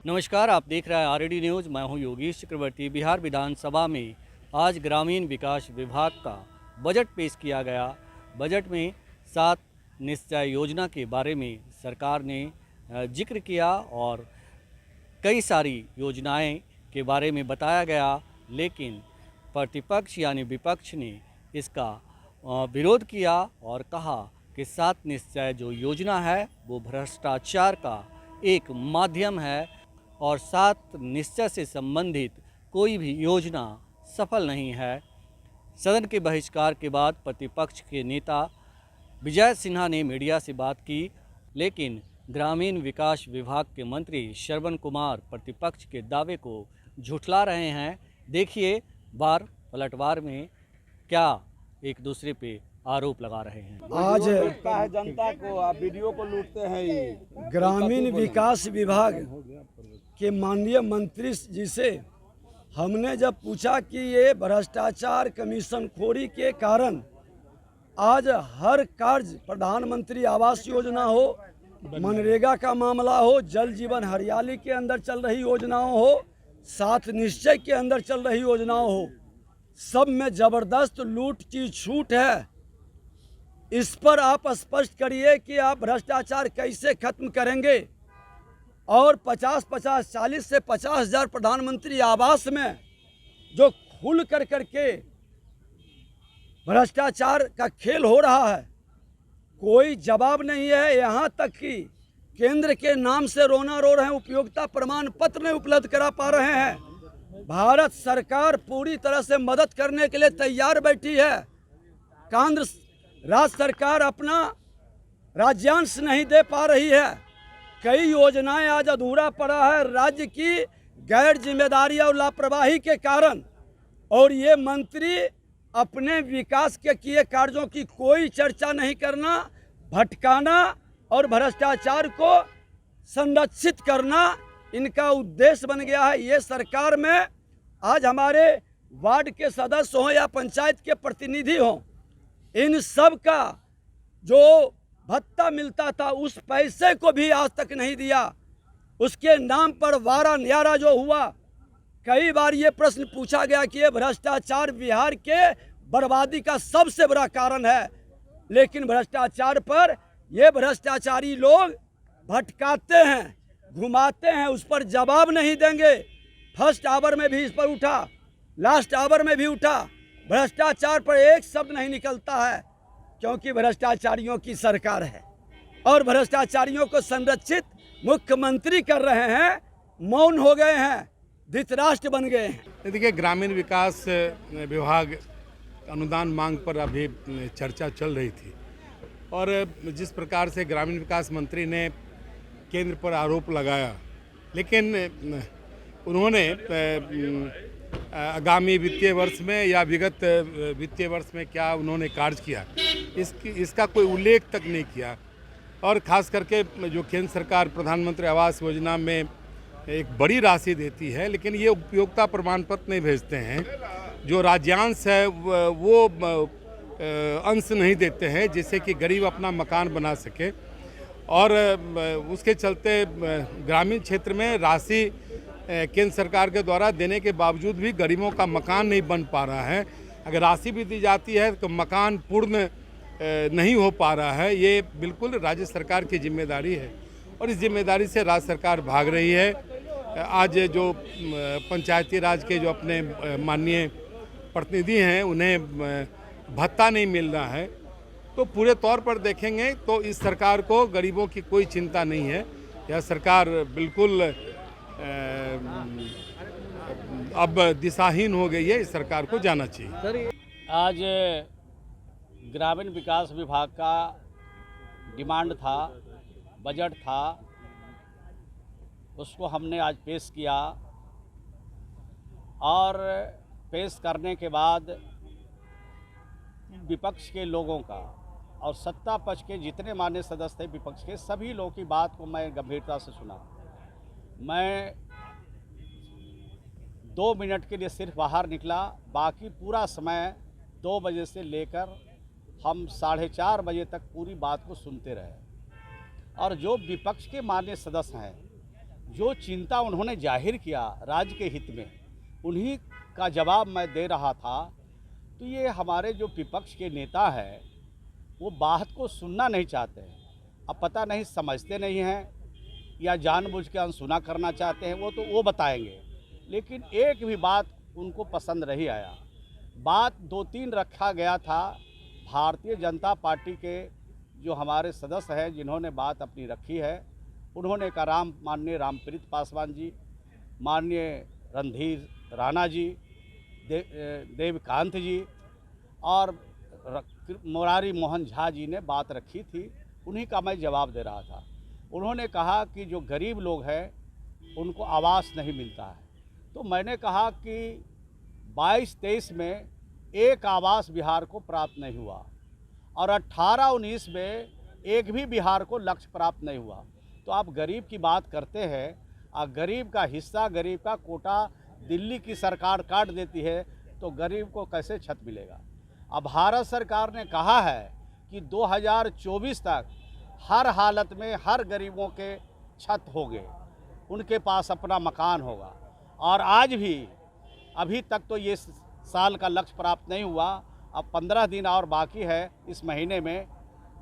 नमस्कार, आप देख रहे हैं आरडी न्यूज़। मैं हूं योगेश चक्रवर्ती। बिहार विधानसभा में आज ग्रामीण विकास विभाग का बजट पेश किया गया। बजट में 7 निश्चय योजना के बारे में सरकार ने जिक्र किया और कई सारी योजनाएं के बारे में बताया गया, लेकिन प्रतिपक्ष यानी विपक्ष ने इसका विरोध किया और कहा कि 7 निश्चय जो योजना है वो भ्रष्टाचार का एक माध्यम है और 7 निश्चय से संबंधित कोई भी योजना सफल नहीं है। सदन के बहिष्कार के बाद प्रतिपक्ष के नेता विजय सिन्हा ने मीडिया से बात की, लेकिन ग्रामीण विकास विभाग के मंत्री श्रवण कुमार प्रतिपक्ष के दावे को झुठला रहे हैं। देखिए वार पलटवार में क्या एक दूसरे पे आरोप लगा रहे हैं। आज लूटता है जनता को, आप वीडियो को लूटते हैं। ये ग्रामीण विकास विभाग के माननीय मंत्री जी से हमने जब पूछा कि ये भ्रष्टाचार कमीशन खोरी के कारण आज हर कार्य, प्रधानमंत्री आवास योजना हो, मनरेगा का मामला हो, जल जीवन हरियाली के अंदर चल रही योजनाओं हो, 7 निश्चय के अंदर चल रही योजनाओं हो, सब में जबरदस्त लूट की छूट है। इस पर आप स्पष्ट करिए कि आप भ्रष्टाचार कैसे खत्म करेंगे और 40 से 50,000 प्रधानमंत्री आवास में जो खुल करके भ्रष्टाचार का खेल हो रहा है, कोई जवाब नहीं है। यहाँ तक कि केंद्र के नाम से रोना रो रहे हैं, उपयोगिता प्रमाण पत्र नहीं उपलब्ध करा पा रहे हैं। भारत सरकार पूरी तरह से मदद करने के लिए तैयार बैठी है। केंद्र राज्य सरकार अपना राज्यांश नहीं दे पा रही है। कई योजनाएं आज अधूरा पड़ा है राज्य की गैर जिम्मेदारी और लापरवाही के कारण, और ये मंत्री अपने विकास के किए कार्यों की कोई चर्चा नहीं करना, भटकाना और भ्रष्टाचार को संरक्षित करना इनका उद्देश्य बन गया है। ये सरकार में आज हमारे वार्ड के सदस्य हों या पंचायत के प्रतिनिधि हों, इन सब का जो भत्ता मिलता था उस पैसे को भी आज तक नहीं दिया। उसके नाम पर वारा न्यारा जो हुआ, कई बार ये प्रश्न पूछा गया कि ये भ्रष्टाचार बिहार के बर्बादी का सबसे बड़ा कारण है, लेकिन भ्रष्टाचार पर ये भ्रष्टाचारी लोग भटकाते हैं, घुमाते हैं, उस पर जवाब नहीं देंगे। फर्स्ट आवर में भी इस पर उठा, लास्ट आवर में भी उठा, भ्रष्टाचार पर एक शब्द नहीं निकलता है, क्योंकि भ्रष्टाचारियों की सरकार है और भ्रष्टाचारियों को संरक्षित मुख्यमंत्री कर रहे हैं। मौन हो गए हैं, धृतराष्ट्र बन गए हैं। देखिए, ग्रामीण विकास विभाग अनुदान मांग पर अभी चर्चा चल रही थी और जिस प्रकार से ग्रामीण विकास मंत्री ने केंद्र पर आरोप लगाया, लेकिन उन्होंने आगामी वित्तीय वर्ष में या विगत वित्तीय वर्ष में क्या उन्होंने कार्य किया, इसका कोई उल्लेख तक नहीं किया। और ख़ास करके जो केंद्र सरकार प्रधानमंत्री आवास योजना में एक बड़ी राशि देती है, लेकिन ये उपयोगिता प्रमाण पत्र नहीं भेजते हैं। जो राज्यांश है वो अंश नहीं देते हैं, जिससे कि गरीब अपना मकान बना सके। और उसके चलते ग्रामीण क्षेत्र में राशि केंद्र सरकार के द्वारा देने के बावजूद भी गरीबों का मकान नहीं बन पा रहा है। अगर राशि भी दी जाती है तो मकान पूर्ण नहीं हो पा रहा है। ये बिल्कुल राज्य सरकार की जिम्मेदारी है और इस जिम्मेदारी से राज्य सरकार भाग रही है। आज जो पंचायती राज के जो अपने माननीय प्रतिनिधि हैं, उन्हें भत्ता नहीं मिल रहा है, तो पूरे तौर पर देखेंगे तो इस सरकार को गरीबों की कोई चिंता नहीं है। यह सरकार बिल्कुल अब दिशाहीन हो गई है। इस सरकार को जाना चाहिए। सर, आज ग्रामीण विकास विभाग का डिमांड था, बजट था, उसको हमने आज पेश किया और पेश करने के बाद विपक्ष के लोगों का और सत्ता पक्ष के जितने मान्य सदस्य थे विपक्ष के, सभी लोगों की बात को मैं गंभीरता से सुना। मैं 2 मिनट के लिए सिर्फ बाहर निकला, बाकी पूरा समय 2 बजे से लेकर हम 4:30 बजे तक पूरी बात को सुनते रहे। और जो विपक्ष के मान्य सदस्य हैं जो चिंता उन्होंने जाहिर किया राज्य के हित में, उन्हीं का जवाब मैं दे रहा था। तो ये हमारे जो विपक्ष के नेता हैं वो बात को सुनना नहीं चाहते हैं। अब पता नहीं समझते नहीं हैं या जानबूझ के अनसुना करना चाहते हैं, वो बताएंगे। लेकिन एक भी बात उनको पसंद नहीं आया। बात 2-3 रखा गया था। भारतीय जनता पार्टी के जो हमारे सदस्य हैं जिन्होंने बात अपनी रखी है, उन्होंने कहा माननीय रामप्रीत पासवान जी, माननीय रणधीर राणा जी, देवकांत जी और मुरारी मोहन झा जी ने बात रखी थी। उन्हीं का मैं जवाब दे रहा था। उन्होंने कहा कि जो गरीब लोग हैं उनको आवास नहीं मिलता है। तो मैंने कहा कि 22-23 में एक आवास बिहार को प्राप्त नहीं हुआ और 18-19 में एक भी बिहार को लक्ष्य प्राप्त नहीं हुआ। तो आप गरीब की बात करते हैं और गरीब का हिस्सा, गरीब का कोटा दिल्ली की सरकार काट देती है, तो गरीब को कैसे छत मिलेगा। अब भारत सरकार ने कहा है कि 2024 तक हर हालत में हर गरीबों के छत होंगे, उनके पास अपना मकान होगा। और आज भी अभी तक तो ये साल का लक्ष्य प्राप्त नहीं हुआ। अब 15 दिन और बाकी है इस महीने में,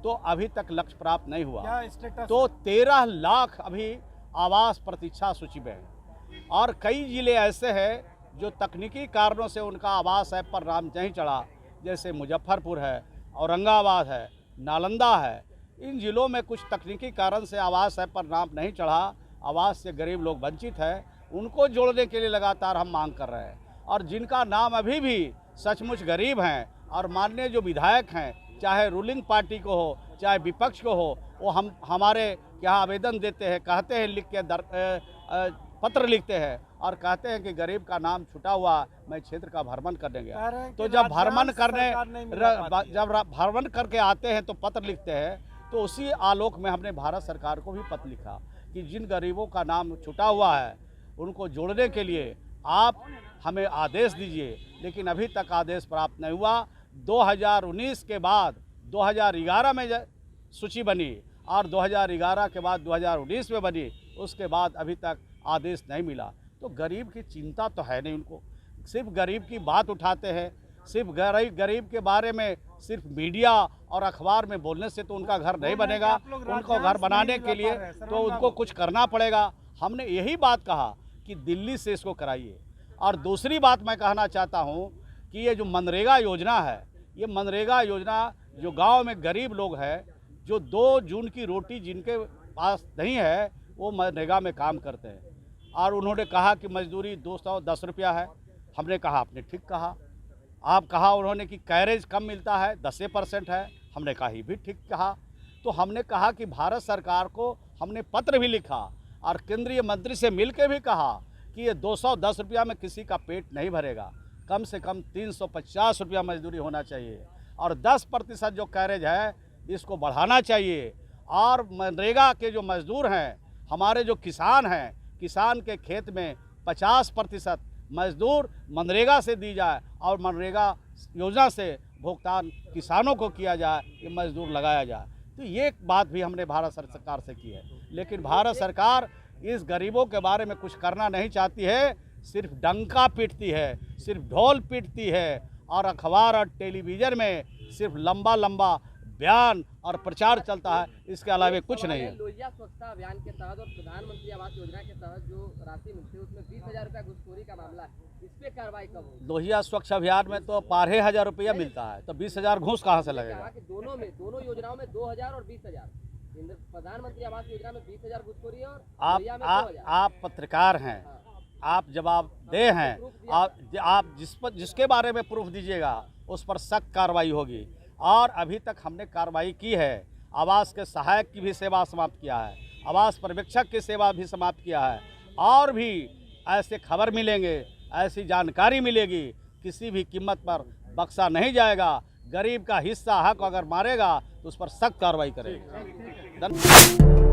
तो अभी तक लक्ष्य प्राप्त नहीं हुआ। तो 13 लाख अभी आवास प्रतीक्षा सूची में है और कई ज़िले ऐसे हैं जो तकनीकी कारणों से उनका आवास ऐप पर नाम नहीं चढ़ा, जैसे मुजफ्फरपुर है, औरंगाबाद है, नालंदा है। इन ज़िलों में कुछ तकनीकी कारण से आवास ऐप पर नाम नहीं चढ़ा, आवास से गरीब लोग वंचित हैं। उनको जोड़ने के लिए लगातार हम मांग कर रहे हैं। और जिनका नाम अभी भी सचमुच गरीब हैं और माननीय जो विधायक हैं, चाहे रूलिंग पार्टी को हो चाहे विपक्ष को हो, वो हमारे यहाँ आवेदन देते हैं, कहते हैं, लिख के पत्र लिखते हैं और कहते हैं कि गरीब का नाम छुटा हुआ, मैं क्षेत्र का भ्रमण करने गया। तो जब भ्रमण करके आते हैं तो पत्र लिखते हैं, तो उसी आलोक में हमने भारत सरकार को भी पत्र लिखा कि जिन गरीबों का नाम छुटा हुआ है उनको जोड़ने के लिए आप हमें आदेश दीजिए। लेकिन अभी तक आदेश प्राप्त नहीं हुआ। 2019 के बाद 2011 में सूची बनी और 2011 के बाद 2019 में बनी, उसके बाद अभी तक आदेश नहीं मिला। तो गरीब की चिंता तो है नहीं उनको, सिर्फ गरीब की बात उठाते हैं। सिर्फ गरीब के बारे में सिर्फ मीडिया और अखबार में बोलने से तो उनका घर नहीं बनेगा। उनको घर बनाने के लिए तो उनको कुछ करना पड़ेगा। हमने यही बात कहा कि दिल्ली से इसको कराइए। और दूसरी बात मैं कहना चाहता हूँ कि ये जो मनरेगा योजना है, ये मनरेगा योजना जो गांव में गरीब लोग हैं, जो 2 जून की रोटी जिनके पास नहीं है, वो मनरेगा में काम करते हैं। और उन्होंने कहा कि मजदूरी 210 रुपया है। हमने कहा आपने ठीक कहा। आप कहा उन्होंने कि कैरेज कम मिलता है, 10% है। हमने कहा ये भी ठीक कहा। तो हमने कहा कि भारत सरकार को हमने पत्र भी लिखा और केंद्रीय मंत्री से मिल के भी कहा कि ये 210 रुपया में किसी का पेट नहीं भरेगा, कम से कम 350 रुपया मजदूरी होना चाहिए और 10% जो कैरेज है इसको बढ़ाना चाहिए। और मनरेगा के जो मजदूर हैं, हमारे जो किसान हैं, किसान के खेत में 50% मजदूर मनरेगा से दी जाए और मनरेगा योजना से भुगतान किसानों को किया जाए, ये मजदूर लगाया जाए। तो ये बात भी हमने भारत सरकार से की है। लेकिन भारत सरकार इस गरीबों के बारे में कुछ करना नहीं चाहती है, सिर्फ डंका पीटती है, सिर्फ ढोल पीटती है और अखबार और टेलीविज़न में सिर्फ लंबा लंबा बयान और प्रचार चलता है। इसके अलावा कुछ नहीं है। लोहिया स्वच्छता अभियान के तहत और प्रधानमंत्री आवास योजना के तहत जो राशि मिलती है उसमें 20,000 रुपया घुसखोरी का मामला है, इस पे कार्रवाई कब होगी? लोहिया स्वच्छ अभियान में तो 12,000 रुपया मिलता है, तो 20,000 घूस कहाँ से लगेगा? कि दोनों योजनाओं में 2,000 और 20,000, प्रधानमंत्री आवास योजना में 20,000 घुसखोरी और लोहिया में 2,000। आप पत्रकार हैं, आप जवाबदेह हैं, आप जिसके बारे में प्रूफ दीजिएगा उस पर सख्त कार्रवाई होगी। और अभी तक हमने कार्रवाई की है। आवास के सहायक की भी सेवा समाप्त किया है, आवास पर्यवेक्षक की सेवा भी समाप्त किया है। और भी ऐसे खबर मिलेंगे, ऐसी जानकारी मिलेगी, किसी भी कीमत पर बख्शा नहीं जाएगा। गरीब का हिस्सा हक अगर मारेगा तो उस पर सख्त कार्रवाई करेंगे। धन्यवाद।